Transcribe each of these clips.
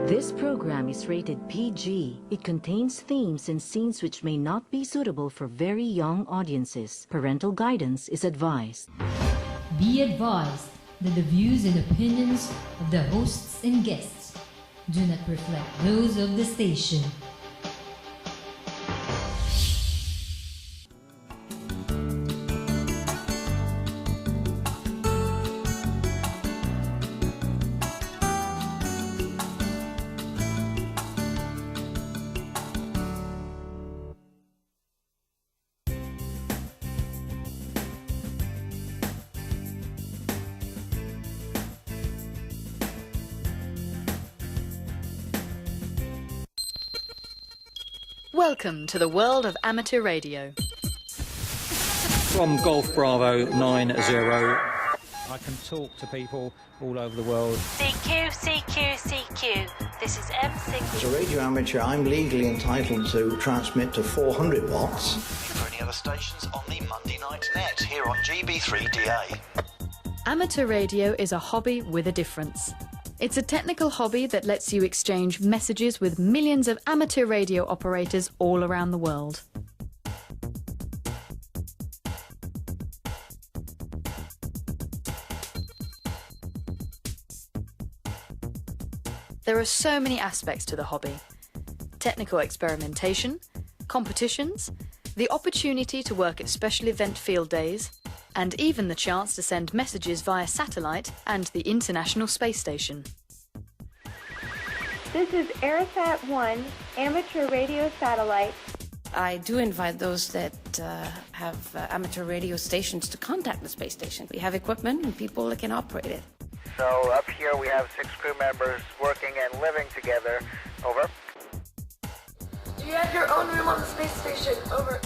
This program is rated PG. It contains themes and scenes which may not be suitable for very young audiences. Parental guidance is advised. Be advised that the views and opinions of the hosts and guests do not reflect those of the station. Welcome to the world of amateur radio. From Golf Bravo 90. I can talk to people all over the world. CQ, CQ, CQ. This is M6. As a radio amateur, I'm legally entitled to transmit to 400 watts. For any other stations on the Monday Night Net here on GB3DA. Amateur radio is a hobby with a difference. It's a technical hobby that lets you exchange messages with millions of amateur radio operators all around the world. There are so many aspects to the hobby. Technical experimentation, competitions, the opportunity to work at special event field days, and even the chance to send messages via satellite and the International Space Station. This is AirSat-1 amateur radio satellite. I do invite those that have amateur radio stations to contact the space station. We have equipment and people that can operate it. So up here we have 6 crew members working and living together. Over. Do you have your own room on the space station? Over.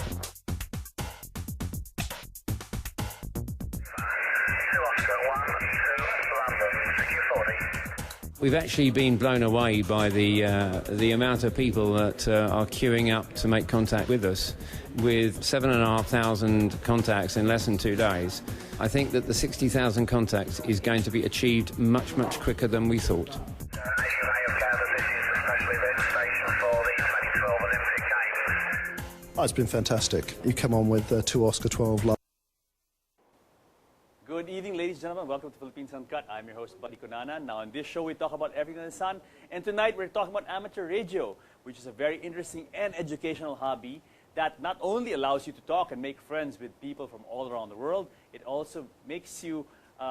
We've actually been blown away by the amount of people that are queuing up to make contact with us. With 7,500 contacts in less than 2 days, I think that the 60,000 contacts is going to be achieved much, much quicker than we thought. As you may have gathered, this is the special event station for the 2012 Olympic Games. Oh, it's been fantastic. You come on with 2 Oscar 12 live. Good evening, ladies and gentlemen. Welcome to Philippines Uncut. I'm your host, Buddy Conana. Now, in this show, we talk about everything under the sun. And tonight, we're talking about amateur radio, which is a very interesting and educational hobby that not only allows you to talk and make friends with people from all around the world, it also makes you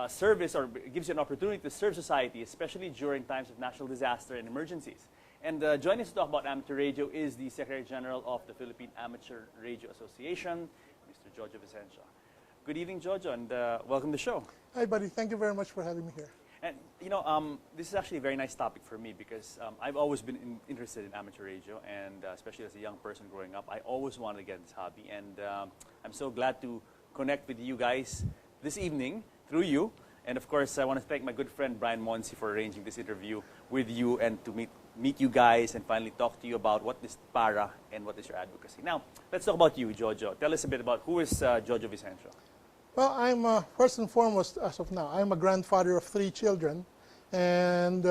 service or gives you an opportunity to serve society, especially during times of national disaster and emergencies. And joining us to talk about amateur radio is the Secretary General of the Philippine Amateur Radio Association, Mr. Jojo Vicencio. Good evening, Jojo, and welcome to the show. Hi, buddy. Thank you very much for having me here. And, you know, this is actually a very nice topic for me because I've always been interested in amateur radio, and especially as a young person growing up, I always wanted to get this hobby. And I'm so glad to connect with you guys this evening through you. And, of course, I want to thank my good friend Brian Monsi for arranging this interview with you and to meet you guys and finally talk to you about what is para and what is your advocacy. Now, let's talk about you, Jojo. Tell us a bit about who is Jojo Vicencio. Well, I'm, first and foremost, as of now, I'm a grandfather of 3 children, and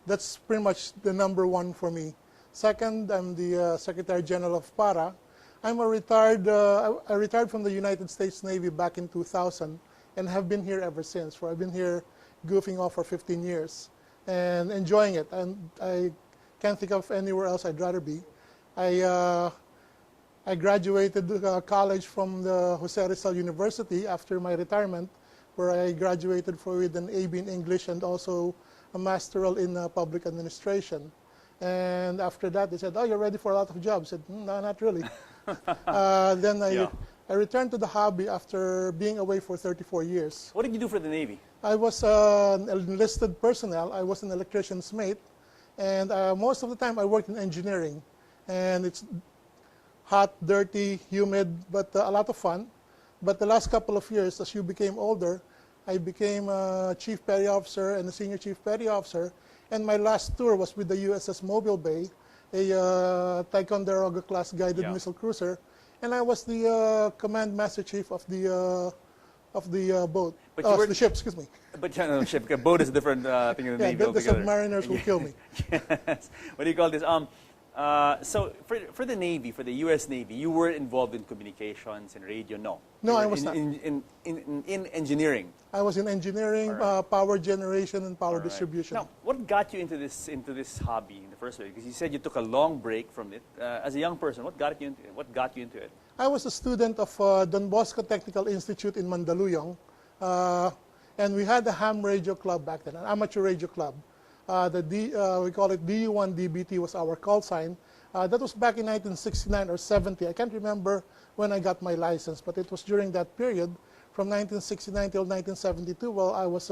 that's pretty much the number one for me. Second, I'm the Secretary General of PARA. I'm a retired, I retired from the United States Navy back in 2000 and have been here ever since. I've been here goofing off for 15 years and enjoying it, and I can't think of anywhere else I'd rather be. I graduated college from the Jose Rizal University after my retirement, where I graduated with an AB in English and also a masteral in public administration. And after that, they said, "Oh, you're ready for a lot of jobs." I said, "No, not really." Then I returned to the hobby after being away for 34 years. What did you do for the Navy? I was an enlisted personnel. I was an electrician's mate. And most of the time, I worked in engineering. And it's hot, dirty, humid, but a lot of fun. But the last couple of years, as you became older, I became a chief petty officer and a senior chief petty officer. And my last tour was with the USS Mobile Bay, a Ticonderoga-class guided missile cruiser. And I was the command master chief of the of the boat, But you were, the ship, excuse me. But no, ship. A boat is a different thing in the Navy the altogether. submariners will kill me. Yes. What do you call this? So for the Navy, for the U.S. Navy, you were involved in communications and radio. No. No, I was not. In engineering. I was in engineering, power generation, and power distribution. Now, what got you into this hobby in the first place? Because you said you took a long break from it. As a young person, what got you into it? I was a student of Don Bosco Technical Institute in Mandaluyong, and we had a ham radio club back then, an amateur radio club. We call it DU1DBT was our call sign. That was back in 1969 or 70. I can't remember when I got my license, but it was during that period, from 1969 till 1972, while I was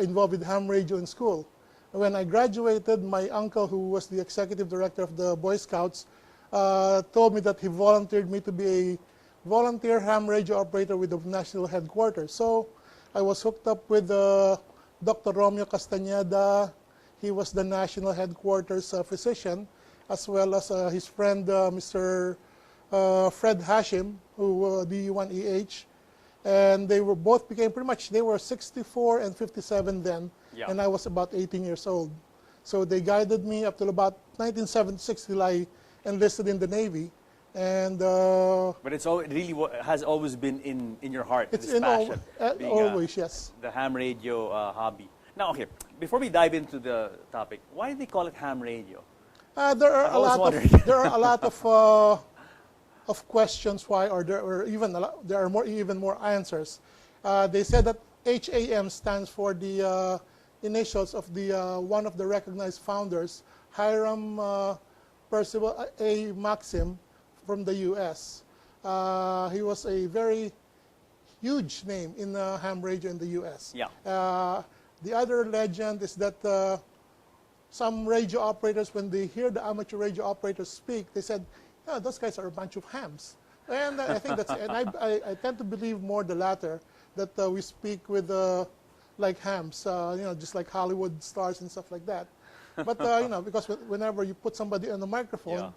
involved with ham radio in school. When I graduated, my uncle, who was the executive director of the Boy Scouts, told me that he volunteered me to be a volunteer ham radio operator with the national headquarters. So I was hooked up with Dr. Romeo Castañeda. He was the national headquarters physician, as well as his friend, Mr. Fred Hashim, who DU1EH. And they were both became pretty much, they were 64 and 57 then, and I was about 18 years old. So they guided me up till about 1976 till I enlisted in the Navy. And but it really has always been in your heart. It's this passion, always, yes. The ham radio hobby. Now, okay, before we dive into the topic, why do they call it ham radio? There are a lot of questions why, or there are even more answers. They said that HAM stands for the initials of the one of the recognized founders, Hiram Percival A. Maxim, from the U.S. He was a very huge name in ham radio in the U.S. Yeah. The other legend is that some radio operators, when they hear the amateur radio operators speak, they said, "Yeah, those guys are a bunch of hams." And I think that's, and I tend to believe more the latter, that we speak with like hams, just like Hollywood stars and stuff like that. But because whenever you put somebody on the microphone,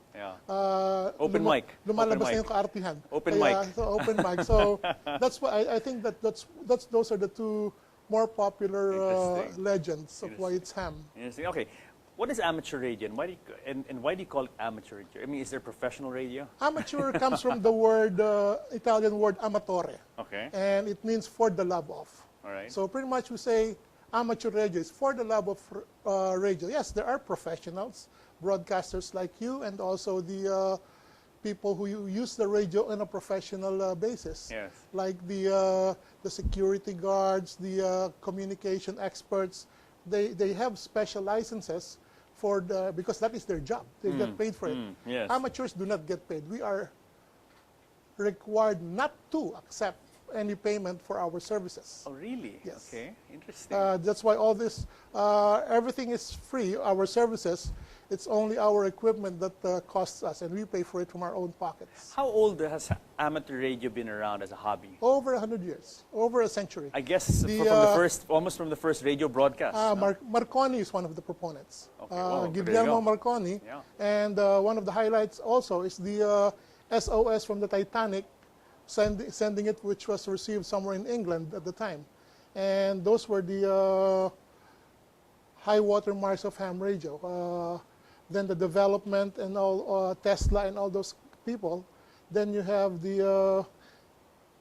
open mic, lumalabas na yung kaartihan. Open mic. So open mic. So that's why I think that those are the two more popular legends of why it's ham. Interesting. Okay, what is amateur radio, and why do you call it amateur radio? I mean, is there professional radio? Amateur comes from the word Italian word amatore. Okay. And it means for the love of. All right. So pretty much we say amateur radio is for the love of radio. Yes, there are professionals, broadcasters like you, and also the people who use the radio on a professional basis. Yes. Like the security guards, the communication experts. They have special licenses because that is their job. They get paid for it. Yes. Amateurs do not get paid. We are required not to accept any payment for our services. Oh, really? Yes. Okay, interesting. That's why all this, everything is free, our services. It's only our equipment that costs us, and we pay for it from our own pockets. How old has amateur radio been around as a hobby? Over 100 years, over a century. I guess almost from the first radio broadcast. Marconi is one of the proponents. Okay, Guillermo Marconi. Yeah. And one of the highlights also is the SOS from the Titanic, sending it, which was received somewhere in England at the time. And those were the high water marks of ham radio. Then the development and all, Tesla and all those people. Then you have the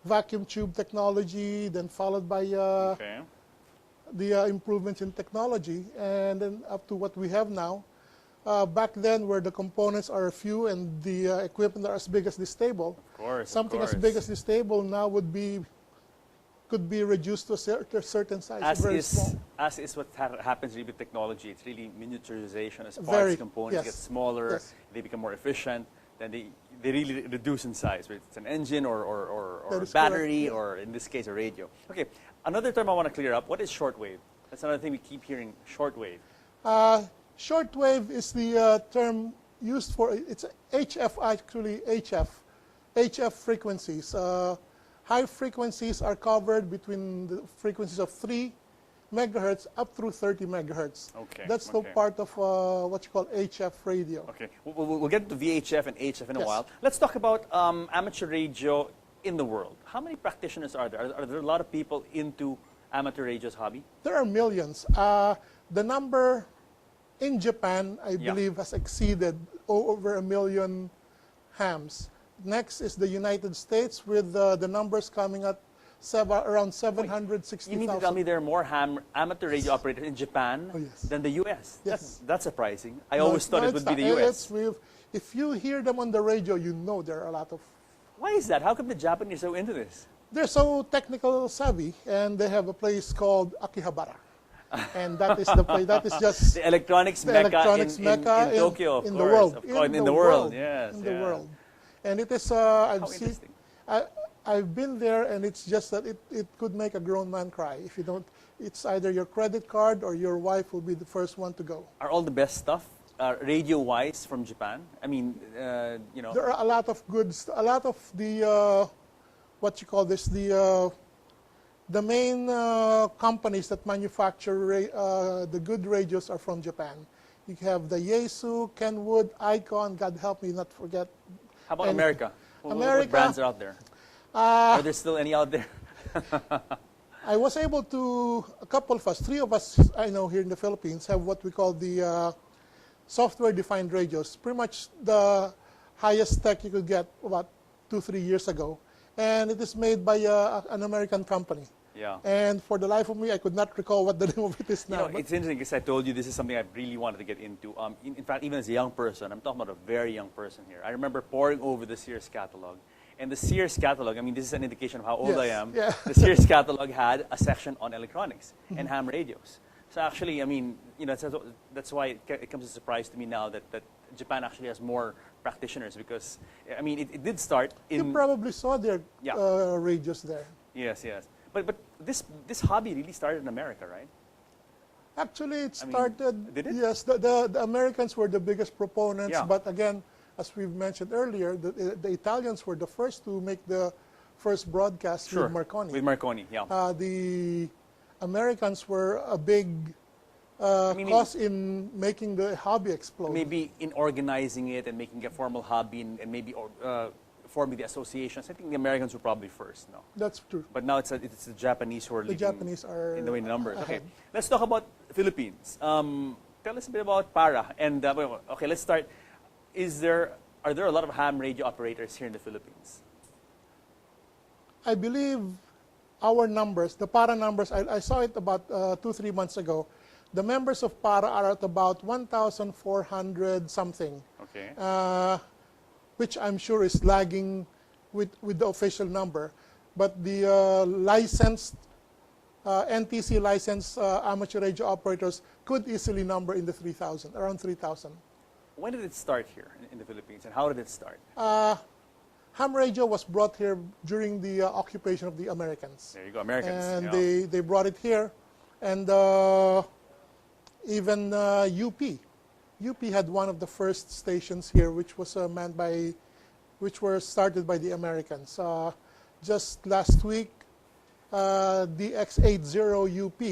vacuum tube technology, then followed by the improvements in technology, and then up to what we have now. Back then, where the components are few and the equipment are as big as this table, something as big as this table now could be reduced to a certain size. As is what happens with technology. It's really miniaturization as parts, components get smaller, they become more efficient, then they really reduce in size. Whether it's an engine or a battery, or in this case a radio. Okay, another term I want to clear up. What is shortwave? That's another thing we keep hearing, shortwave. Shortwave is the term used for, it's HF actually, HF frequencies. High frequencies are covered between the frequencies of 3 megahertz up through 30 megahertz. Okay. That's the part of what you call HF radio. Okay, we'll get to VHF and HF in a while. Let's talk about amateur radio in the world. How many practitioners are there? Are there a lot of people into amateur radio's hobby? There are millions. The number in Japan, I believe, has exceeded over 1 million hams. Next is the United States, with the numbers coming at around 760,000. You mean to tell me there are more amateur radio operators in Japan than the U.S.? Yes. That's surprising. I always thought it would be the U.S. If you hear them on the radio, you know there are a lot of... Why is that? How come the Japanese are so into this? They're so technical savvy, and they have a place called Akihabara. And that is the place, that is just... the electronics mecca in Tokyo, of in course. The world. Of course, in the world, yes. In the world. And it is, interesting. I've been there, and it's just that it could make a grown man cry. If you don't, it's either your credit card or your wife will be the first one to go. Are all the best stuff radio-wise from Japan? I mean, you know. There are a lot of goods, a lot of the, what you call this, the main companies that manufacture the good radios are from Japan. You have the Yaesu, Kenwood, Icon, God help me not forget. How about America? America? What brands are out there? Are there still any out there? I was able to, a couple of us, 3 of us I know here in the Philippines have what we call the software-defined radios. Pretty much the highest tech you could get about 2-3 years ago. And it is made by an American company. Yeah. And for the life of me, I could not recall what the name of it is now. You know, it's interesting because I told you this is something I really wanted to get into. In fact, even as a young person, I'm talking about a very young person here. I remember poring over the Sears catalog. And the Sears catalog, I mean, this is an indication of how old I am. Yeah. The Sears catalog had a section on electronics and ham radios. So actually, I mean, you know, that's why it comes as a surprise to me now that Japan actually has more practitioners, because, I mean, it did start in... You probably saw their radios there. Yes, yes. But this hobby really started in America, right? Actually, it started... Did it? Yes, the Americans were the biggest proponents, Yeah. but again, as we've mentioned earlier, the Italians were the first to make the first broadcast with Marconi. With Marconi, yeah. The Americans were a big cause in making the hobby explode. Maybe in organizing it and making a formal hobby and maybe forming the associations. I think the Americans were probably first, no? That's true. But now it's the Japanese who are leading. The Japanese are in the way numbers. ahead. Okay, let's talk about Philippines. Tell us a bit about Para. And okay, let's start. Are there a lot of ham radio operators here in the Philippines? I believe our numbers, the Para numbers, I saw it about 2-3 months ago. The members of Para are at about 1,400 something. Okay. Which I'm sure is lagging with the official number. But the licensed, NTC licensed amateur radio operators could easily number in the 3,000, around 3,000. When did it start here in the Philippines, and how did it start? Ham radio was brought here during the occupation of the Americans. There you go, Americans. And yeah. they brought it here, and even UP. UP had one of the first stations here, which was which were started by the Americans. Just last week, DX80 UP,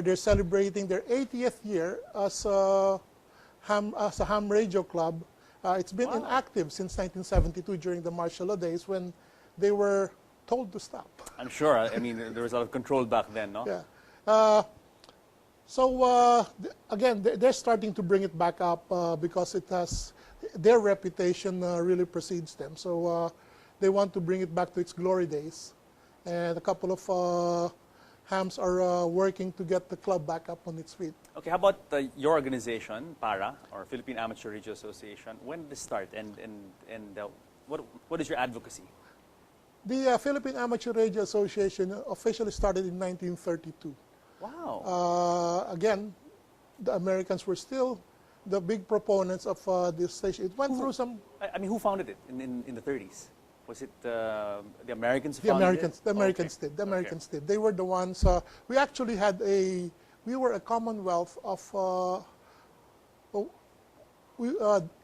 they're celebrating their 80th year as a ham radio club. It's been inactive since 1972 during the martial law days when they were told to stop. I'm sure. I mean, there was a lot of control back then, no? Yeah. So again, they're starting to bring it back up because it has their reputation really precedes them. So they want to bring it back to its glory days, and a couple of hams are working to get the club back up on its feet. Okay, how about your organization, Para, or Philippine Amateur Radio Association? When did it start, and what is your advocacy? The Philippine Amateur Radio Association officially started in 1932. Wow. Again, the Americans were still the big proponents of this station. It went through some... I mean, who founded it in the 30s? Was it the Americans who the founded Americans, it? The Americans did. The Americans did. They were the ones... we actually had we were a commonwealth of...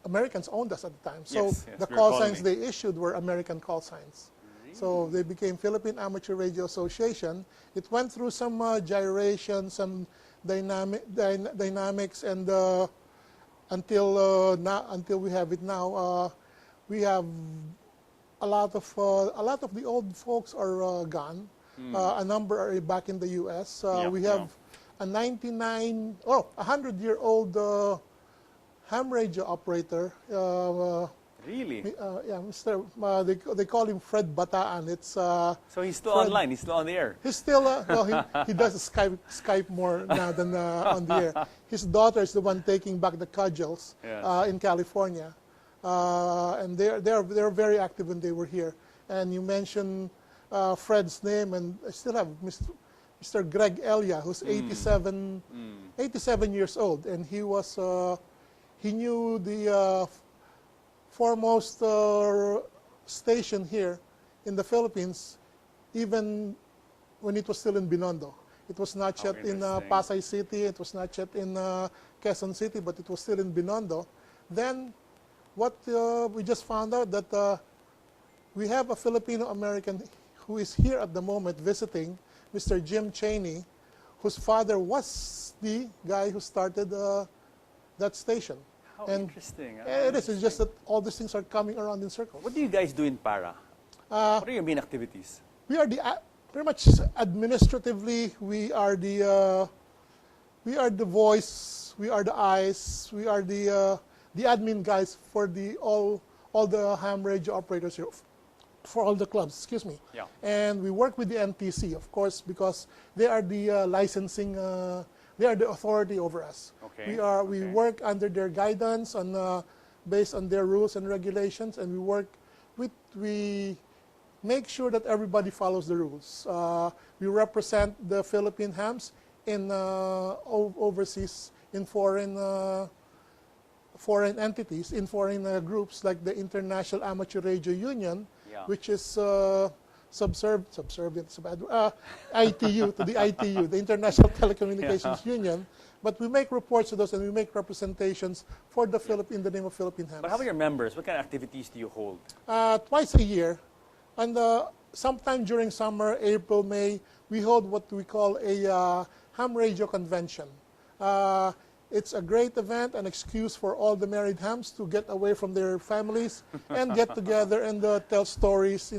Americans owned us at the time. So yes, the call signs they issued were American call signs. So they became Philippine Amateur Radio Association. It went through some gyrations, some dynamics, and until we have it now, we have a lot of the old folks are gone. A number are back in the U.S. We have a 100-year-old ham radio operator. Really? Yeah, Mr. They call him Fred Bataan. It's so he's still online. He's still on the air. He's still he does Skype more now than on the air. His daughter is the one taking back the cudgels in California, and they're very active when they were here. And you mentioned Fred's name, and I still have Mr. Greg Elia, who's 87 years old, and he knew the foremost station here in the Philippines, even when it was still in Binondo. It was not yet in Pasay City, it was not yet in Quezon City, but it was still in Binondo. Then what we just found out that we have a Filipino-American who is here at the moment visiting, Mr. Jim Cheney, whose father was the guy who started that station. How interesting. It is. It's just that all these things are coming around in circles. What do you guys do in Para? What are your main activities? We are pretty much administratively. We are the voice. We are the eyes. We are the admin guys for all the ham radio operators here, for all the clubs. Excuse me. Yeah. And we work with the NTC, of course, because they are the licensing. They are the authority over us. Okay. We work under their guidance based on their rules and regulations, and we make sure that everybody follows the rules. We represent the Philippine hams in overseas, in foreign entities, in foreign groups like the International Amateur Radio Union, which is subservient, ITU, to the ITU, the International Telecommunications Union. But we make reports to those, and we make representations for the in the name of Philippine hams. But how about your members? What kind of activities do you hold? Twice a year, and sometime during summer, April, May, we hold what we call a ham radio convention. It's a great event, an excuse for all the married hams to get away from their families and get together and tell stories,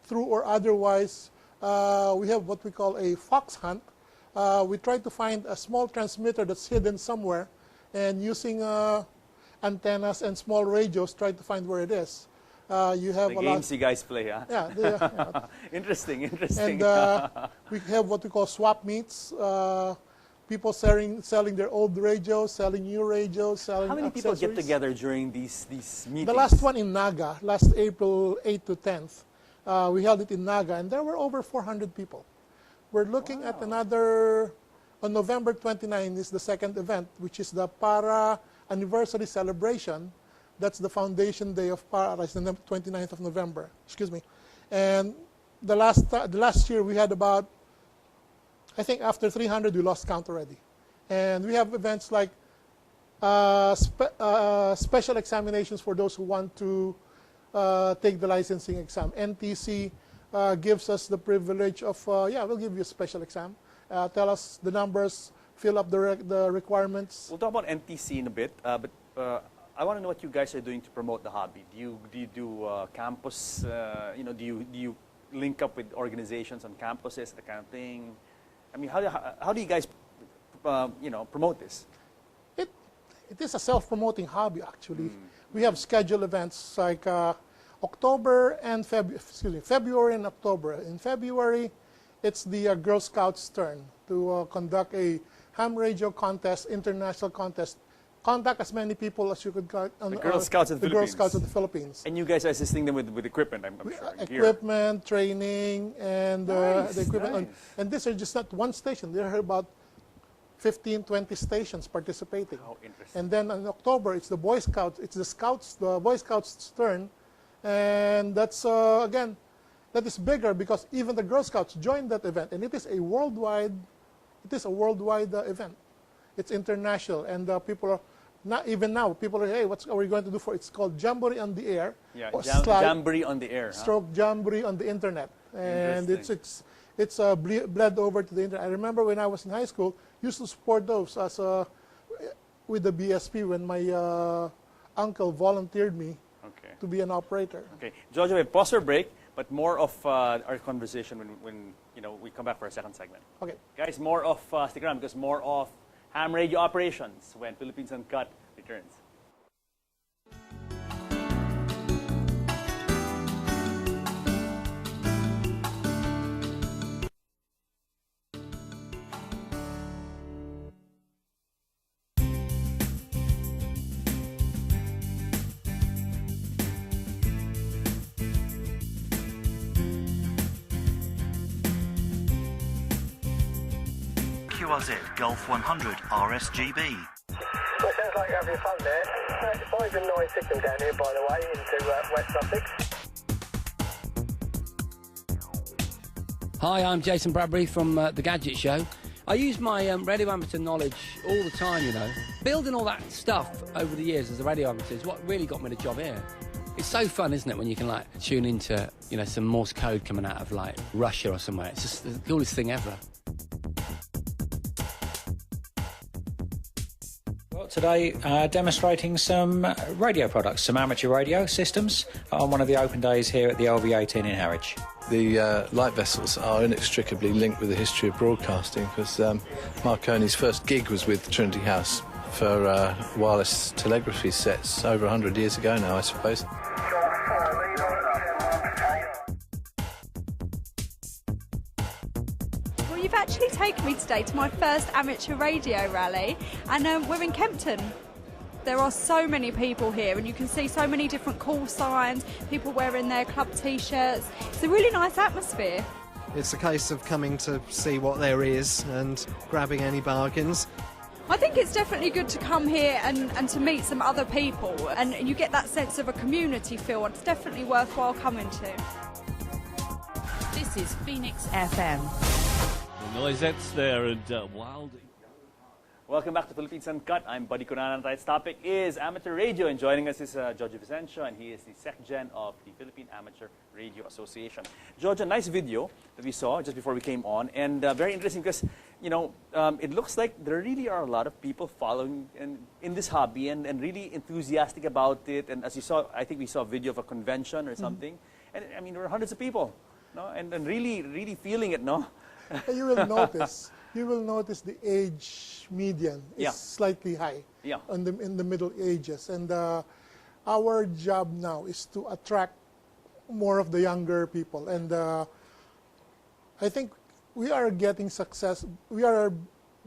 true or otherwise. We have what we call a fox hunt. We try to find a small transmitter that's hidden somewhere, and using antennas and small radios, try to find where it is. You have the games you guys play, huh? Yeah. Interesting. And we have what we call swap meets. People selling their old radios, selling new radios, selling How many people accessories. get together during these meetings? The last one in Naga, last April 8th to 10th. We held it in Naga, and there were over 400 people. We're looking at another, on November 29 is the second event, which is the Para Anniversary Celebration. That's the foundation day of Para, it's the 29th of November, excuse me. And the last year we had about, I think after 300 we lost count already. And we have events like special examinations for those who want to take the licensing exam. NTC gives us the privilege of, we'll give you a special exam. Tell us the numbers, fill up the requirements. We'll talk about NTC in a bit, but I want to know what you guys are doing to promote the hobby. Do you do campus, do you link up with organizations on campuses, that kind of thing? I mean, how do you guys, promote this? It is a self-promoting hobby, actually. We have scheduled events like February and October. In February, it's the Girl Scouts' turn to conduct a ham radio contest, international contest. Contact as many people as you could. The Girl Scouts of the Girl Scouts of the Philippines. And you guys are assisting them with equipment, I'm sure. Equipment, training, and nice, the equipment. Nice. And these are just not one station. There are about 15, 20 stations participating. How interesting. And then in October, it's the Boy Scouts. It's the Boy Scouts' turn. And that's, again, that is bigger because even the Girl Scouts joined that event. And it is a worldwide event. It's international. And people are, not even now, people are, hey, what are we going to do for it? It's called Jamboree on the Air. Yeah, Jamboree on the Air. Stroke Jamboree on the Internet. And it's bled over to the Internet. I remember when I was in high school, used to support those with the BSP when my uncle volunteered me to be an operator. Okay, George, we pause for break, but more of our conversation when we come back for a second segment. Okay. Guys, more of, stick around because more of ham radio operations when Philippines Uncut returns. QRZ Golf 100 RSGB. Well, it sounds like you're having fun there. 35 and 9 signal down here, by the way, into West Sussex. Hi, I'm Jason Bradbury from The Gadget Show. I use my radio amateur knowledge all the time, you know. Building all that stuff over the years as a radio amateur is what really got me the job here. It's so fun, isn't it, when you can, like, tune into, some Morse code coming out of, like, Russia or somewhere. It's just the coolest thing ever. Today, demonstrating some radio products, some amateur radio systems on one of the open days here at the LV18 in Harwich. The light vessels are inextricably linked with the history of broadcasting because Marconi's first gig was with Trinity House for wireless telegraphy sets over 100 years ago now, I suppose. You've actually taken me today to my first amateur radio rally, and we're in Kempton. There are so many people here, and you can see so many different call signs, people wearing their club t-shirts. It's a really nice atmosphere. It's a case of coming to see what there is and grabbing any bargains. I think it's definitely good to come here and to meet some other people, and you get that sense of a community feel, and it's definitely worthwhile coming to. This is Phoenix FM. Noisettes there and wild. Welcome back to Philippines Uncut. I'm Buddy Conan. Tonight's topic is amateur radio, and joining us is George Vicencio, and he is the SecGen of the Philippine Amateur Radio Association. George, a nice video that we saw just before we came on, and very interesting because, it looks like there really are a lot of people following in this hobby and really enthusiastic about it. And as you saw, I think we saw a video of a convention or something, and I mean, there were hundreds of people, no, and really, really feeling it, no. You will notice the age median is slightly high in the Middle Ages, and our job now is to attract more of the younger people, and I think we are getting success. We are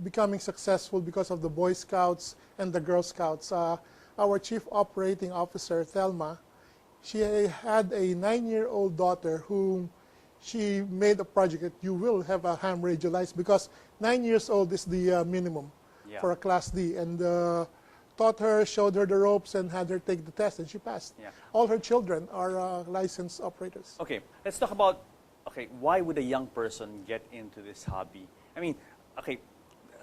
becoming successful because of the Boy Scouts and the Girl Scouts. Our Chief Operating Officer, Thelma, she had a 9-year-old daughter who she made a project that you will have a ham radio license because 9 years old is the minimum for a Class D, and taught her, showed her the ropes, and had her take the test, and she passed. All her children are licensed operators. Okay, let's talk about, why would a young person get into this hobby? I mean,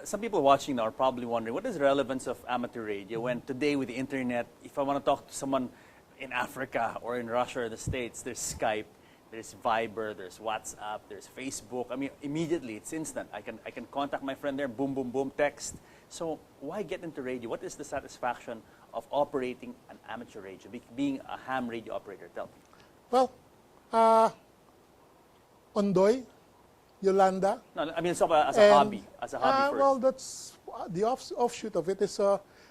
some people watching now are probably wondering, what is the relevance of amateur radio when today with the internet, if I want to talk to someone in Africa or in Russia or the States, there's Skype, there's Viber, there's WhatsApp, there's Facebook. I mean, immediately, it's instant. I can contact my friend there, boom, boom, boom, text. So why get into radio? What is the satisfaction of operating an amateur radio, being a ham radio operator? Tell me. Well, Ondoy, Yolanda. No, I mean, so as a hobby first. Well, that's the offshoot of it is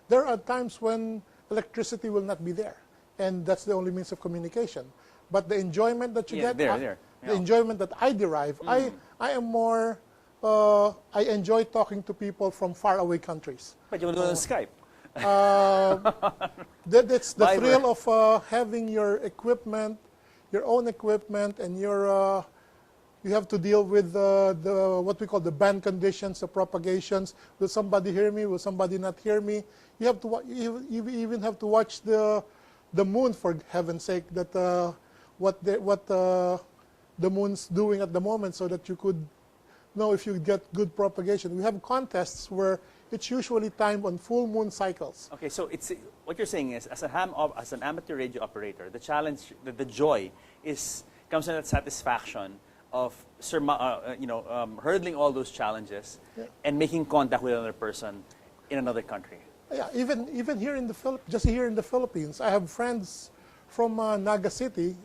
there are times when electricity will not be there, and that's the only means of communication. But the enjoyment that you get, the enjoyment that I derive, I am more, I enjoy talking to people from faraway countries. But you want to go on Skype? That's the thrill of having your equipment, your own equipment, and you have to deal with what we call the band conditions, the propagations. Will somebody hear me? Will somebody not hear me? You have to. You even have to watch the moon, for heaven's sake, that what the moon's doing at the moment, so that you could know if you get good propagation. We have contests where it's usually timed on full moon cycles. Okay, so it's what you're saying is, as an amateur radio operator, the challenge, the joy comes in that satisfaction of hurdling all those challenges and making contact with another person in another country. Yeah, even here in the just here in the Philippines, I have friends from Naga City,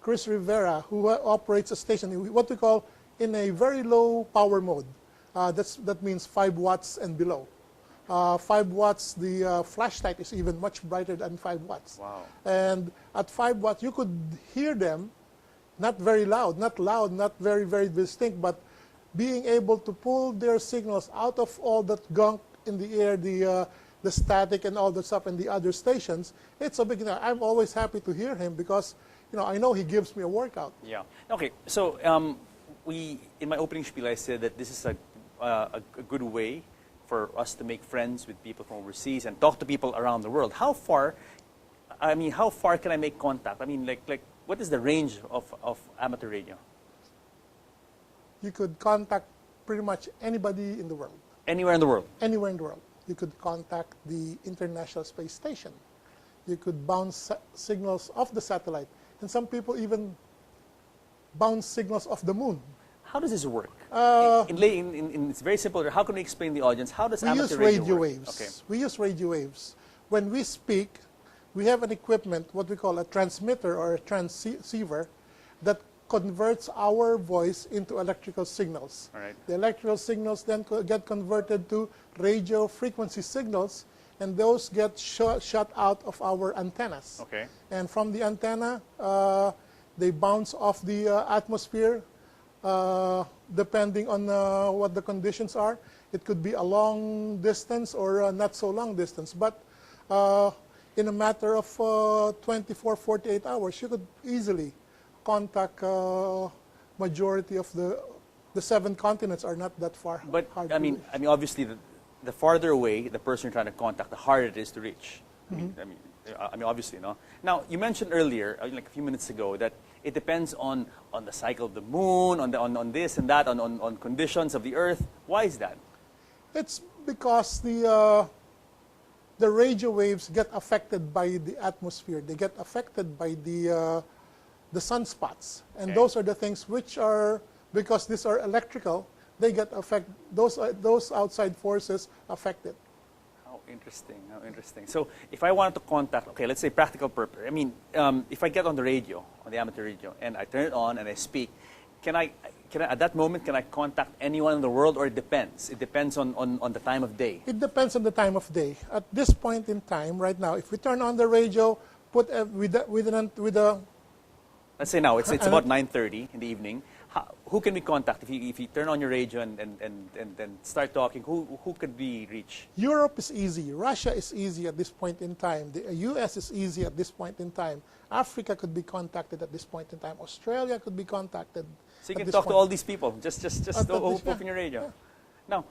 Chris Rivera, who operates a station in what we call in a very low power mode. That means 5 watts and below. 5 watts, the flashlight is even much brighter than 5 watts. Wow. And at 5 watts, you could hear them, not very loud, not very, very distinct, but being able to pull their signals out of all that gunk in the air, the static and all that stuff in the other stations. It's a big thing. I'm always happy to hear him because, I know he gives me a workout. Yeah. Okay. So in my opening spiel, I said that this is a good way for us to make friends with people from overseas and talk to people around the world. How far can I make contact? I mean, like what is the range of amateur radio? You could contact pretty much anybody in the world. Anywhere in the world? Anywhere in the world. You could contact the International Space Station. You could bounce signals off the satellite. And some people even bounce signals off the moon. How does this work? It's very simple. How can we explain the audience? How does amateur radio work? Okay. We use radio waves. When we speak, we have an equipment, what we call a transmitter or a transceiver, that converts our voice into electrical signals. All right. The electrical signals then get converted to radio frequency signals, and those get shot out of our antennas. Okay. And from the antenna, they bounce off the atmosphere, depending on what the conditions are. It could be a long distance or a not so long distance, but in a matter of 24, 48 hours, you could easily contact majority of the 7 continents are not that far. But I mean, obviously, the farther away the person you're trying to contact, the harder it is to reach. I mean, obviously, no. Now, you mentioned earlier, like a few minutes ago, that it depends on the cycle of the moon, on this and that, on conditions of the Earth. Why is that? It's because the radio waves get affected by the atmosphere. They get affected by the sunspots, and Okay. those are the things which are, because these are electrical, they get those outside forces affected. How interesting, how interesting. So if I wanted to contact, okay, let's say practical purpose. I mean, if I get on the radio, on the amateur radio, and I turn it on and I speak, can I at that moment, can I contact anyone in the world, or it depends? It depends on the time of day. It depends on the time of day. At this point in time, right now, if we turn on the radio, put with a Let's say now it's about 9:30 in the evening. Who can we contact if you turn on your radio and then start talking? Who could we reach? Europe is easy. Russia is easy at this point in time. The US is easy at this point in time. Africa could be contacted at this point in time. Australia could be contacted. So you can talk to all these people. Just open your radio. Yeah. Now,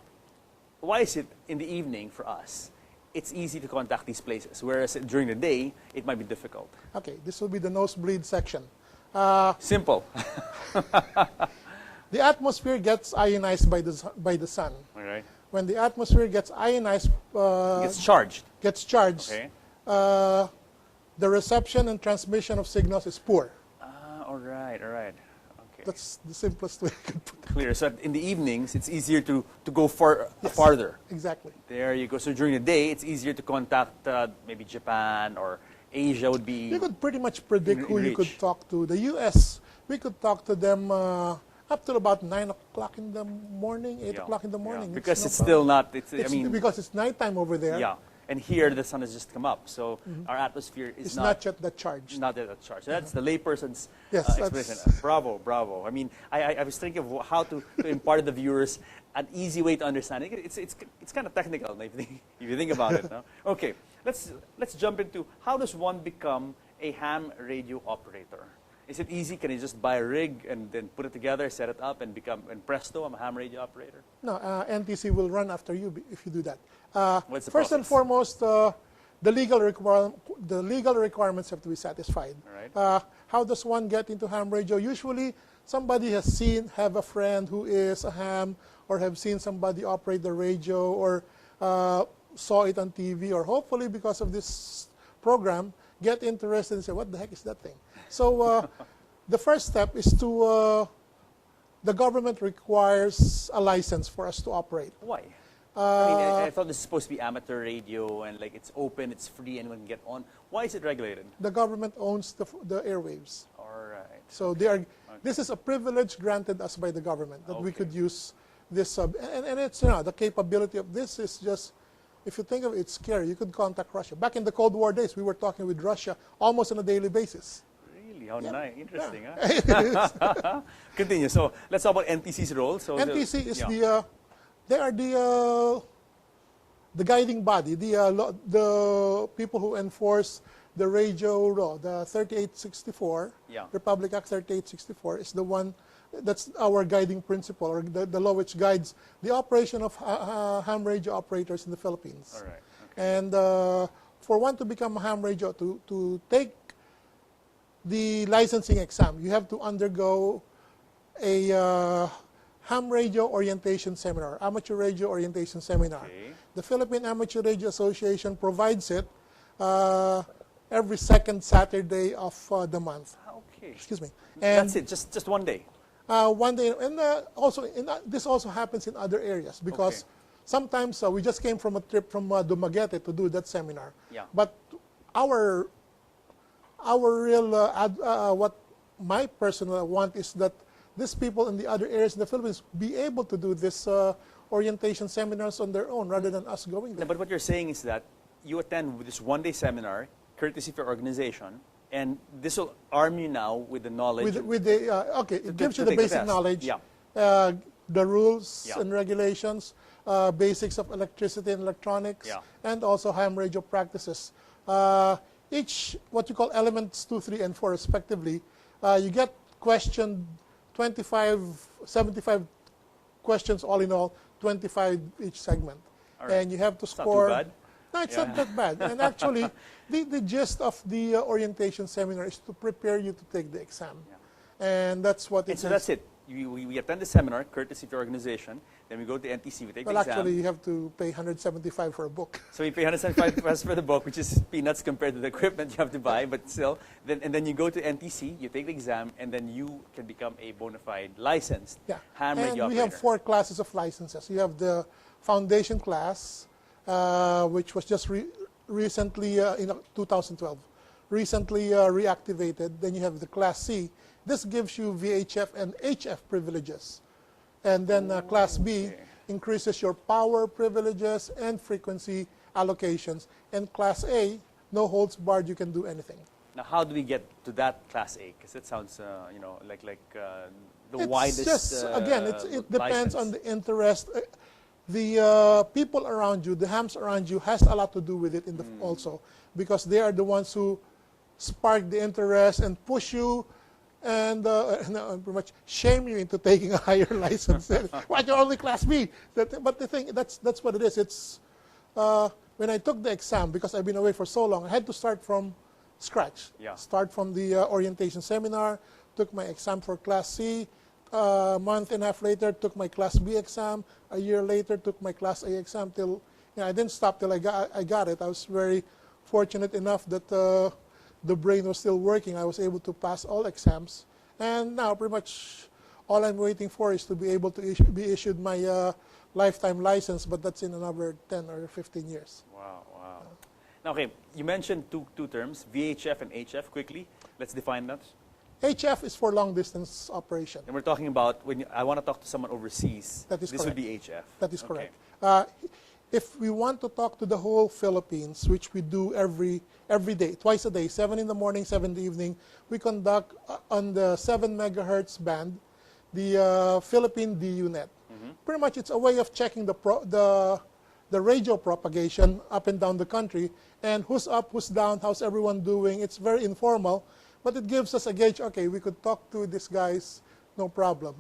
why is it in the evening for us? It's easy to contact these places, whereas during the day it might be difficult. Okay, this will be the nosebleed section. Simple. The atmosphere gets ionized by the sun. All right. When the atmosphere gets ionized, gets charged. Okay. Okay. The reception and transmission of signals is poor. All right. Okay. That's the simplest way I could put it. Clear. So in the evenings, it's easier to go farther. Exactly. There you go. So during the day, it's easier to contact maybe Japan or Asia would be... You could pretty much predict who you could talk to. The U.S., we could talk to them up till about 9 o'clock in the morning, 8 o'clock in the morning. Yeah. Because it's still not... because it's nighttime over there. Yeah. And here, the sun has just come up. So our atmosphere is not yet that charged. Not yet that charged. So that's the layperson's explanation. Bravo. I mean, I was thinking of how to impart the viewers an easy way to understand it. It's kind of technical if you think about it. No? Okay, let's jump into how does one become a ham radio operator? Is it easy? Can you just buy a rig and then put it together, set it up, and presto, I'm a ham radio operator? No, NTC will run after you if you do that. What's the First process? and foremost, the legal requirements have to be satisfied. All right. How does one get into ham radio? Usually, somebody have a friend who is a ham, or have seen somebody operate the radio, or saw it on TV, or hopefully because of this program, get interested and say, what the heck is that thing? So the first step is to, the government requires a license for us to operate. Why? I thought this is supposed to be amateur radio and like it's open, it's free, anyone can get on. Why is it regulated? The government owns the airwaves. All right. So they are. This is a privilege granted us by the government that we could use this sub. And it's the capability of this is just, if you think of it, it's scary. You could contact Russia. Back in the Cold War days, we were talking with Russia almost on a daily basis. Really? How nice. Interesting, huh? Continue. So let's talk about NTC's role. So NTC is they are the guiding body, the people who enforce the radio law, the 3864, Republic Act 3864 is the one that's our guiding principle, or the law which guides the operation of ham radio operators in the Philippines. All right. And for one to become a ham radio, to take the licensing exam, you have to undergo a ham radio orientation seminar, amateur radio orientation seminar. The Philippine Amateur Radio Association provides it every second Saturday of the month. Okay. Excuse me. And that's it, just one day? One day. And this also happens in other areas because sometimes we just came from a trip from Dumaguete to do that seminar. Yeah. But our real, what my personal want is that these people in the other areas in the Philippines be able to do this orientation seminars on their own rather than us going there. But what you're saying is that you attend this one-day seminar, courtesy of your organization, and this will arm you now with the knowledge. It gives you the basic knowledge, the rules and regulations, basics of electricity and electronics, and also ham radio practices. Each, what you call elements 2, 3, and 4 respectively, you get questioned 75 questions all in all, 25 each segment. Right. And you have to score. Not too bad. No, it's not that bad. And actually, the gist of the orientation seminar is to prepare you to take the exam. And that's what it is. So that's it. We attend the seminar, courtesy of your organization. Then we go to NTC, we take the exam. Actually, you have to pay $175 for a book. So you pay $175 for the book, which is peanuts compared to the equipment you have to buy, but still. Then you go to NTC, you take the exam, and then you can become a bona fide licensed ham radio operator. We have 4 classes of licenses. You have the foundation class, which was just recently, in 2012, recently reactivated. Then you have the Class C. This gives you VHF and HF privileges. And then Class B increases your power privileges and frequency allocations. And Class A, no holds barred, you can do anything. Now, how do we get to that Class A? Because that sounds, like the widest. Just, again, it depends on the interest. The people around you, the hams around you, has a lot to do with it also, because they are the ones who spark the interest and push you and pretty much shame you into taking a higher license. Why you're only Class B? But the thing, that's what it is. It's when I took the exam, because I've been away for so long, I had to start from scratch. Start from the orientation seminar, took my exam for Class C. A month and a half later, took my Class B exam. A year later, took my Class A exam. Till I didn't stop till I got it. I was very fortunate enough that the brain was still working. I was able to pass all exams, and now pretty much all I'm waiting for is to be able to be issued my lifetime license. But that's in another 10 or 15 years. Wow. Now, okay, you mentioned two terms, VHF and HF. Quickly, let's define that. HF is for long distance operation. And we're talking about when I want to talk to someone overseas. That is this correct. Would be HF. That is correct. If we want to talk to the whole Philippines, which we do every day, twice a day, 7 in the morning, 7 in the evening, we conduct on the 7 megahertz band, the Philippine DUNet. Pretty much it's a way of checking the radio propagation up and down the country, and who's up, who's down, how's everyone doing. It's very informal, but it gives us a gauge. Okay, we could talk to these guys, no problem.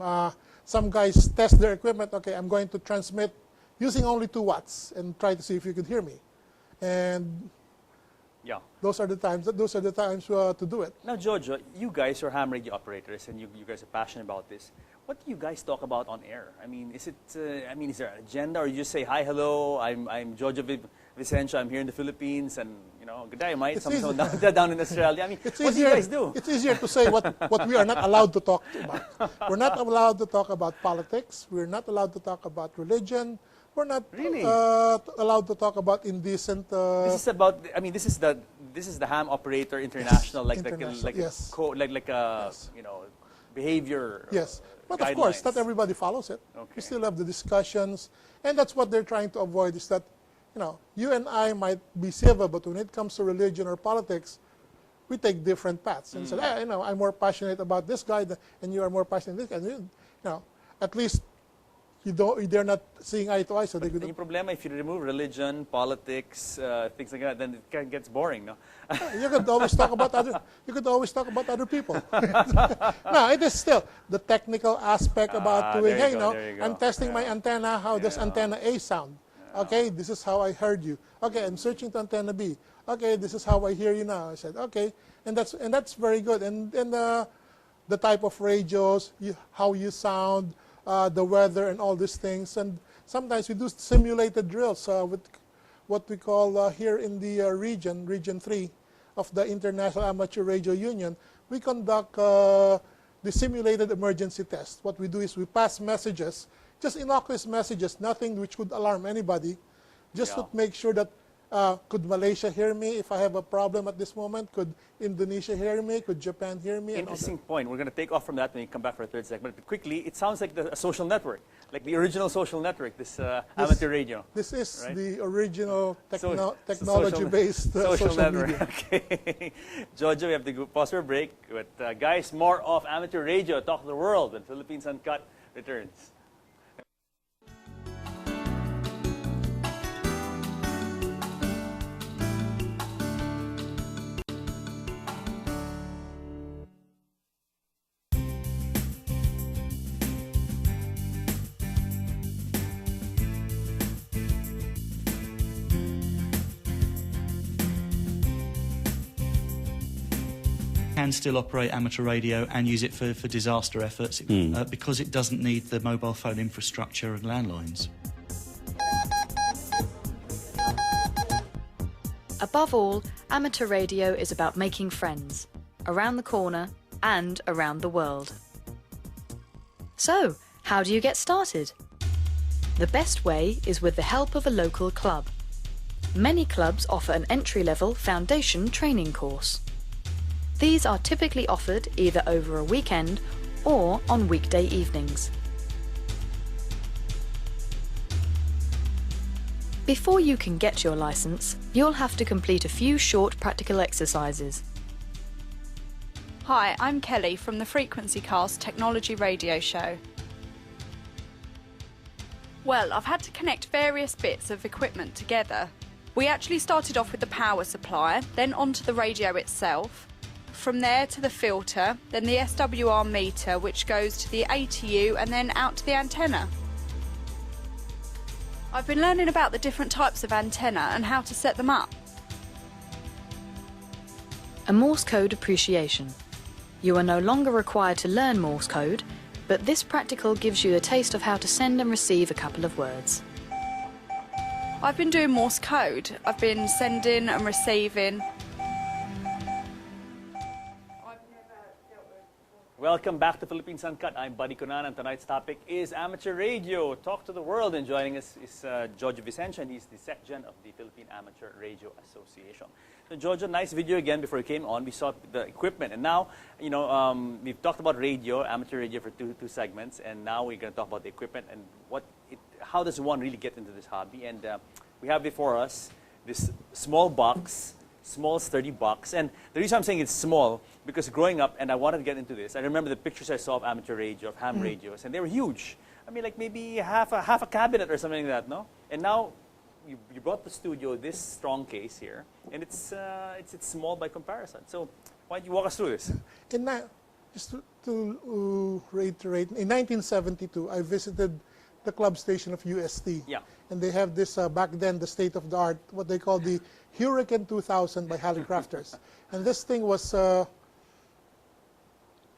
Some guys test their equipment. Okay, I'm going to transmit using only 2 watts and try to see if you could hear me. And those are the times to do it. Now, Jojo, you guys are ham radio operators, and you guys are passionate about this. What do you guys talk about on air? I mean, is there an agenda, or you just say, hi, hello, I'm Jojo Vicencio, I'm here in the Philippines, and, good day, mate, someone down in Australia. I mean, what do you guys do? It's easier to say what we are not allowed to talk about. We're not allowed to talk about politics. We're not allowed to talk about religion, We're not Really? allowed to talk about indecent. This is about. I mean, this is the ham operator international, Yes, international, yes. Yes. You know, behavior. Yes, but guidelines. of course, not everybody follows it. Okay. We still have the discussions, and that's what they're trying to avoid. Is that, you know, you and I might be civil, but when it comes to religion or politics, we take different paths and say, you know, I'm more passionate about this guy, and you are more passionate this guy. And you know, at least they're not seeing eye to eye, so they could. The problem, if you remove religion, politics, things like that, then it kind of gets boring, no? You could always talk about other. You could always talk about other people. No, it is still the technical aspect about doing. Hey, no, I'm testing my antenna. How does antenna A sound? Okay, this is how I heard you. Okay, I'm searching to antenna B. Okay, this is how I hear you now. I said, okay, and that's very good. And the type of radios, how you sound, the weather, and all these things. And sometimes we do simulated drills with what we call here in the Region 3 of the International Amateur Radio Union. We conduct the simulated emergency test. What we do is we pass messages, just innocuous messages, nothing which would alarm anybody, just to make sure that could Malaysia hear me if I have a problem at this moment? Could Indonesia hear me? Could Japan hear me? Interesting point. We're going to take off from that when we come back for a third segment. But quickly, it sounds like a social network, like the original social network, this amateur radio. This is the original technology-based social network. media. Okay. Jojo, we have to pause for a break. But guys, more of amateur radio, Talk to the World, when Philippines Uncut returns. Can still operate amateur radio and use it for disaster efforts because it doesn't need the mobile phone infrastructure and landlines. Above all, amateur radio is about making friends, around the corner and around the world. So, how do you get started? The best way is with the help of a local club. Many clubs offer an entry-level foundation training course. These are typically offered either over a weekend or on weekday evenings. Before you can get your license, you'll have to complete a few short practical exercises. Hi, I'm Kelly from the Frequency Cast Technology Radio Show. Well, I've had to connect various bits of equipment together. We actually started off with the power supply, then onto the radio itself, from there to the filter, then the SWR meter, which goes to the ATU and then out to the antenna. I've been learning about the different types of antenna and how to set them up. A Morse code appreciation. You are no longer required to learn Morse code, but this practical gives you a taste of how to send and receive a couple of words. I've been doing Morse code. I've been sending and receiving. Welcome back to Philippines Uncut. I'm Buddy Conan, and tonight's topic is amateur radio. Talk to the world, and joining us is Jojo Vicencio, and he's the SecGen of the Philippine Amateur Radio Association. So Jojo, nice video again before you came on. We saw the equipment, and now, you know, we've talked about radio, amateur radio for two segments, and now we're going to talk about the equipment and how does one really get into this hobby. And we have before us this small box, small sturdy box, and the reason I'm saying it's small because growing up, and I wanted to get into this, I remember the pictures I saw of amateur radio, of ham radios, and they were huge. I mean, like maybe half a cabinet or something like that, no? And now you brought the studio this strong case here, and it's small by comparison. So why don't you walk us through this? Just to reiterate, in 1972, I visited the club station of UST. Yeah. And they have this, back then, the state-of-the-art, what they call the Hurricane 2000 by Hallicrafters. And this thing was, it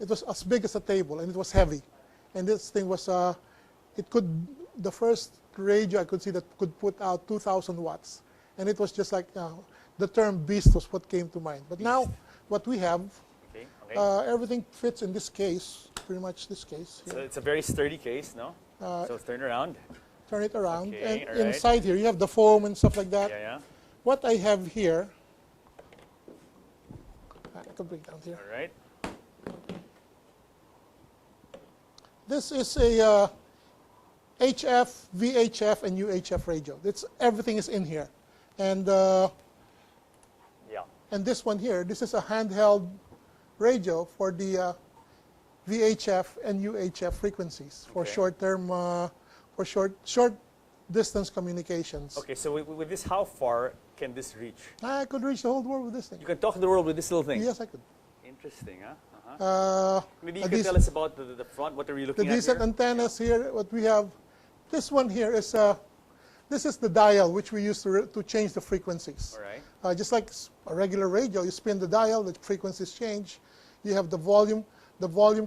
was as big as a table, and it was heavy. And this thing was, the first radio I could see that could put out 2,000 watts. And it was just like, the term beast was what came to mind. But now, what we have, everything fits in this case, pretty much this case. So it's a very sturdy case, no? So let's turn around. turn it around. Okay, And all right. inside here, you have the foam and stuff like that. Yeah. What I have here, I can bring it down here. All right. This is a HF, VHF, and UHF radio. Everything is in here. And and this one here, this is a handheld radio for the VHF and UHF frequencies for short-term, for short distance communications. Okay, so with this, how far can this reach? I could reach the whole world with this thing. You can talk to the world with this little thing? Yes, I could. Interesting, huh? Maybe you can tell us about the front. What are we looking at here? The decent antennas here, what we have, this one here is, this is the dial which we use to change the frequencies. All right. Just like a regular radio, you spin the dial, the frequencies change. You have the volume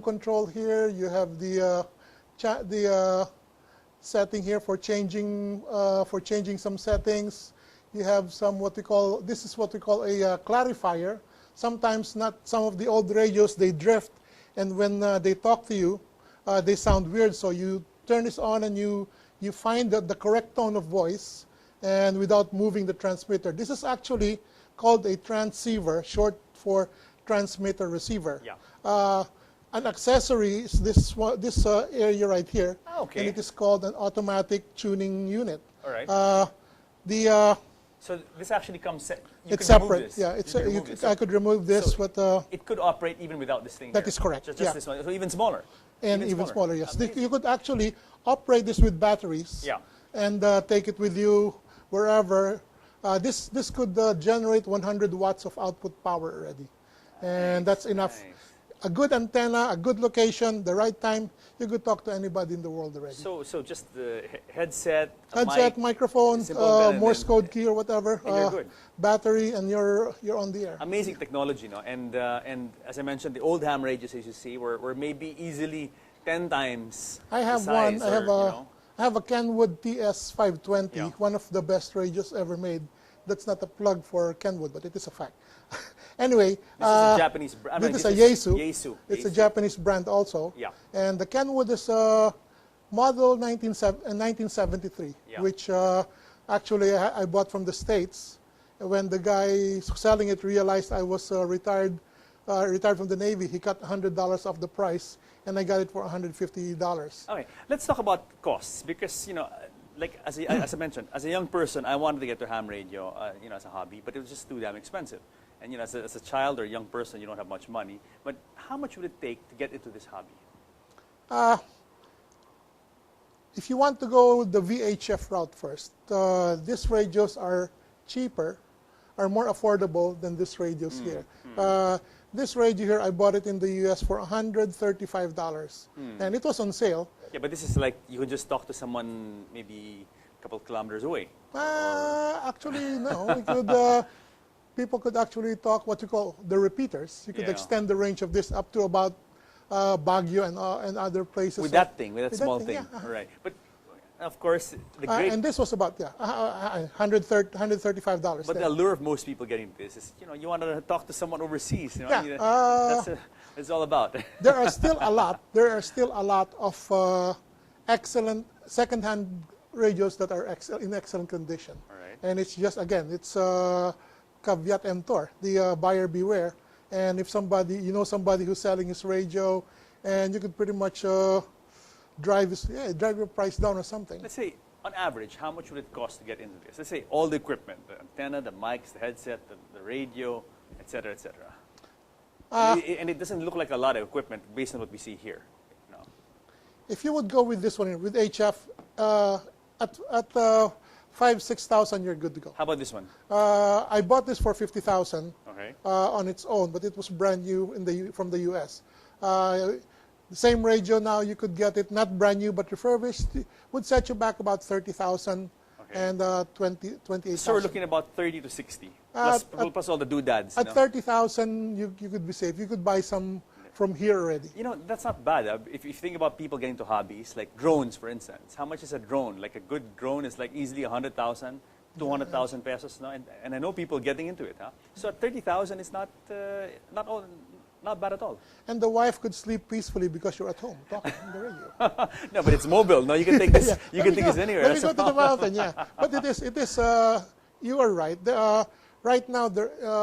control here. You have the setting here for changing some settings. You have this is what we call a clarifier. Sometimes some of the old radios, they drift, and when they talk to you, they sound weird. So you turn this on and you find the correct tone of voice, and without moving the transmitter. This is actually called a transceiver, short for transmitter receiver. Yeah. An accessory is this area right here, okay. and it is called an automatic tuning unit. All right. So this actually comes. It's separate. Yeah, I could remove this, so but it could operate even without this thing. That is correct. Just this one, so even smaller. And even smaller, yes. You could actually operate this with batteries. Yeah. And take it with you wherever. This could generate 100 watts of output power already, and that's enough. Nice. A good antenna, a good location, the right time, you could talk to anybody in the world already. So just the headset, microphone, Morse code key or whatever, and you're good. Battery, and you're on the air. Amazing technology, no? And as I mentioned, the old ham radios, as you see, were maybe easily 10 times. I have the size, one. I have a Kenwood TS520, one of the best radios ever made. That's not a plug for Kenwood, but it is a fact. Anyway, this is a Japanese brand. This is a Yaesu. It's a Japanese brand also. Yeah. And the Kenwood is model 1973, which actually I bought from the States. When the guy selling it realized I was retired from the Navy, he cut $100 off the price, and I got it for $150. Okay, let's talk about costs, because like as I mentioned, as a young person, I wanted to get to ham radio, as a hobby, but it was just too damn expensive. And as a child or a young person, you don't have much money. But how much would it take to get into this hobby? If you want to go the VHF route first, these radios are cheaper, are more affordable than these radios here. This radio here, I bought it in the U.S. for $135, and it was on sale. Yeah, but this is like you could just talk to someone maybe a couple of kilometers away. Actually, no. People could actually talk what you call the repeaters. You could extend the range of this up to about Baguio and other places. With that small thing. Yeah. Right. But of course, the great... and this was about $135. But the allure of most people getting this is, you want to talk to someone overseas. That's it's all about. There are still a lot. There are still a lot of excellent second-hand radios that are in excellent condition. All right. And it's just, again, it's caveat emptor, the buyer beware. And if somebody who's selling his radio, and you could pretty much drive your price down or something. Let's say, on average, how much would it cost to get into this? Let's say all the equipment, the antenna, the mics, the headset, the radio, etc., etc. And it doesn't look like a lot of equipment based on what we see here. If you would go with this one, with HF, at 5,000-6,000, you're good to go. How about this one? I bought this for $50,000 okay. On its own, but it was brand new from the U.S. The same radio now, you could get it not brand new but refurbished. It would set you back about $30,000 and 28,000. So we're looking about 30 to 60 plus all the doodads. At 30,000, you could be safe. You could buy some from here already. That's not bad. If you think about people getting to hobbies, like drones, for instance. How much is a drone? Like a good drone is like easily 100,000, 200,000 pesos. No? And I know people getting into it. Huh? So at 30,000 is not Not bad at all. And the wife could sleep peacefully because you're at home talking on the radio. No, but it's mobile. No, you can take this. You can take this anywhere. Let me go to the mountain. Yeah, but it is. You are right. Right now,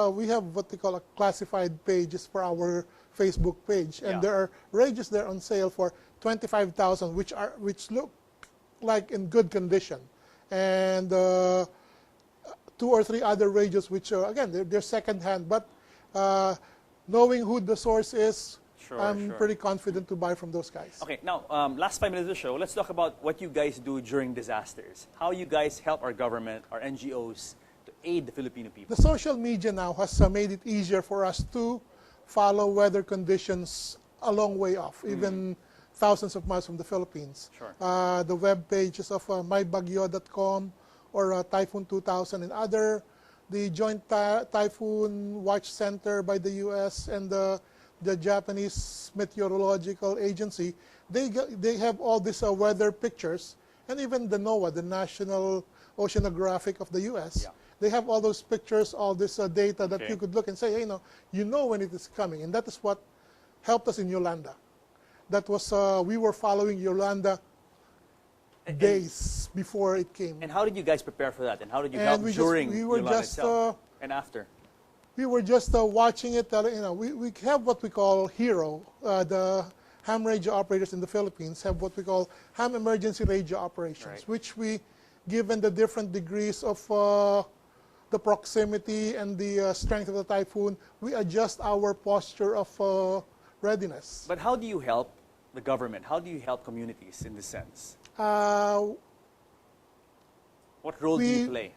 we have what they call a classified pages for our Facebook page, and there are radios there on sale for 25,000, which look like in good condition, and 2 or 3 other radios which again they're second hand, but knowing who the source is, I'm pretty confident to buy from those guys. Okay, now last 5 minutes of the show, let's talk about what you guys do during disasters. How you guys help our government, our NGOs, to aid the Filipino people. The social media now has made it easier for us to follow weather conditions a long way off, even thousands of miles from the Philippines. The web pages of mybagyo.com or Typhoon 2000 and other, the Joint Typhoon Watch Center by the U.S. and the Japanese Meteorological Agency, they have all these weather pictures, and even the NOAA, the National Oceanographic of the U.S., they have all those pictures, all this data that you could look and say, hey, you know when it is coming. And that is what helped us in Yolanda. That was, we were following Yolanda days before it came. And how did you guys prepare for that? And how did you help during Yolanda itself and after? We were just watching it. We have what we call HERO. The ham radio operators in the Philippines have what we call ham emergency radio operations, which we, given the different degrees of the proximity and the strength of the typhoon, we adjust our posture of readiness. But how do you help the government? How do you help communities in this sense? What role do you play?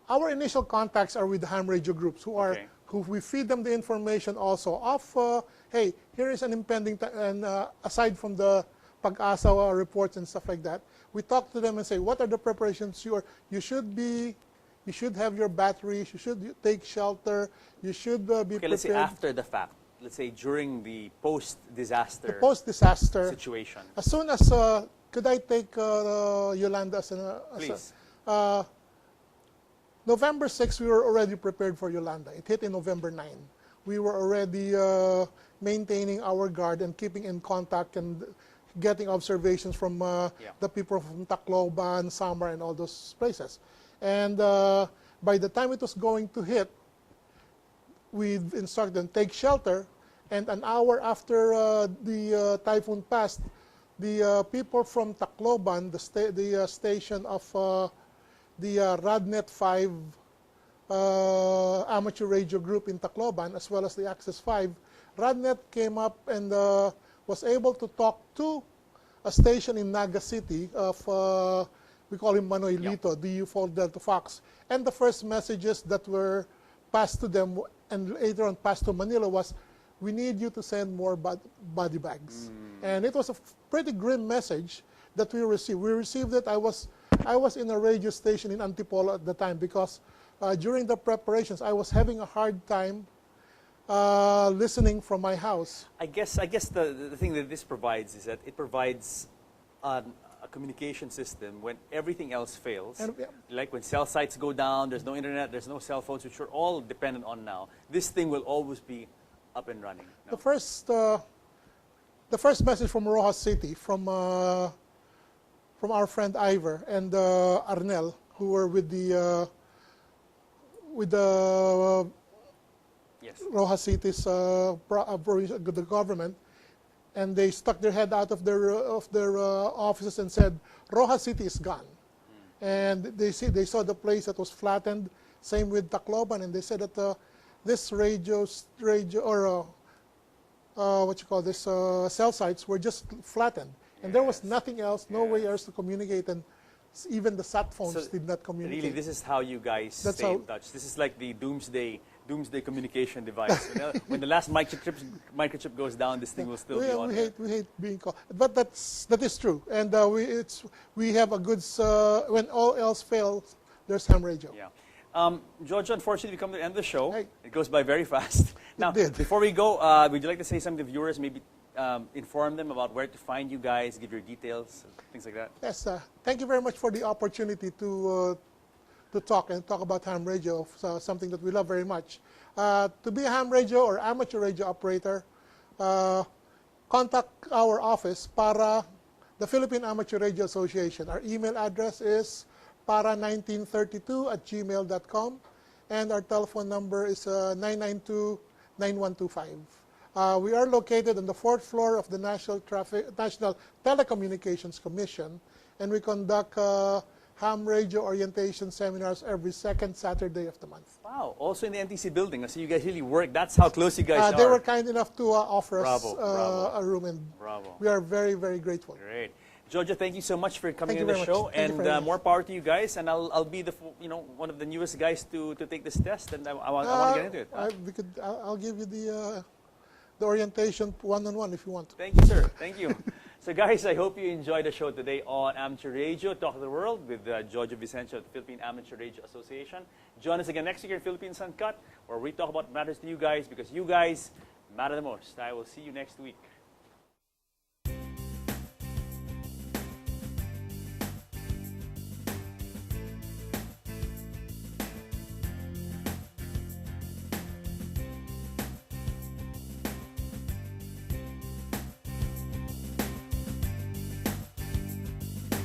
Our initial contacts are with the ham radio groups who we feed them the information also of, hey, here is an impending, and aside from the Pag-asa reports and stuff like that, we talk to them and say, what are the preparations you should have your batteries, you should take shelter, you should be prepared. Let's say after the fact. Let's say during the post-disaster situation. As soon as, could I take Yolanda as Please. November 6, we were already prepared for Yolanda. It hit in November 9. We were already maintaining our guard and keeping in contact and getting observations from the people from Tacloban, Samar, and all those places. And by the time it was going to hit, we instructed them take shelter, and an hour after the typhoon passed, the people from Tacloban, the station of the Radnet 5 amateur radio group in Tacloban, as well as the Access 5, Radnet came up and was able to talk to a station in Naga City of, we call him Manoy Lito, DU4 Delta Fox, and the first messages that were passed to them and later on passed to Manila was, we need you to send more body bags. And it was a pretty grim message that we received. We received it. I was in a radio station in Antipolo at the time because during the preparations, I was having a hard time listening from my house. I guess the thing that this provides is that it provides a communication system when everything else fails. And, like when cell sites go down, there's no internet, there's no cell phones, which we're all dependent on now. This thing will always be up and running. No? The first message from Rojas City, from our friend Ivor and Arnel, who were with the Rojas City's the government, and they stuck their head out of their offices and said, Rojas City is gone. And they saw the place that was flattened. Same with Tacloban, and they said that this cell sites were just flattened. And there was nothing else, no way else to communicate, and even the sat phones did not communicate. Really, this is how you guys stay in touch. This is like the doomsday communication device. When the last microchip goes down, this thing will still be on. We hate being called, but that is true. And we have a good when all else fails, there's ham radio. Yeah. George, unfortunately, we come to the end of the show. It goes by very fast. Now, did. Before we go, would you like to say something to the viewers? Maybe inform them about where to find you guys, give your details, things like that. Yes. Thank you very much for the opportunity to to talk about ham radio, something that we love very much. To be a ham radio or amateur radio operator, contact our office, para the Philippine Amateur Radio Association. Our email address is para1932@gmail.com, and our telephone number is 992-9125. We are located on the 4th floor of the National Telecommunications Commission, and we conduct ham radio orientation seminars every second Saturday of the month. Wow, also in the NTC building. So you guys really work. That's how close you guys are. They were kind enough to offer us Bravo. a room, and Bravo. we are very, very grateful. Great. Jojo, thank you so much for coming Thank on you the very show, much. Thank you and very much. more power to you guys. And I'll be the one of the newest guys to take this test, and I want to get into it. I'll give you the orientation one-on-one if you want. Thank you, sir. Thank you. So, guys, I hope you enjoyed the show today on Amateur Radio, Talk of the World, with Jojo Vicencio of the Philippine Amateur Radio Association. Join us again next week in Philippines Uncut, where we talk about what matters to you guys, because you guys matter the most. I will see you next week.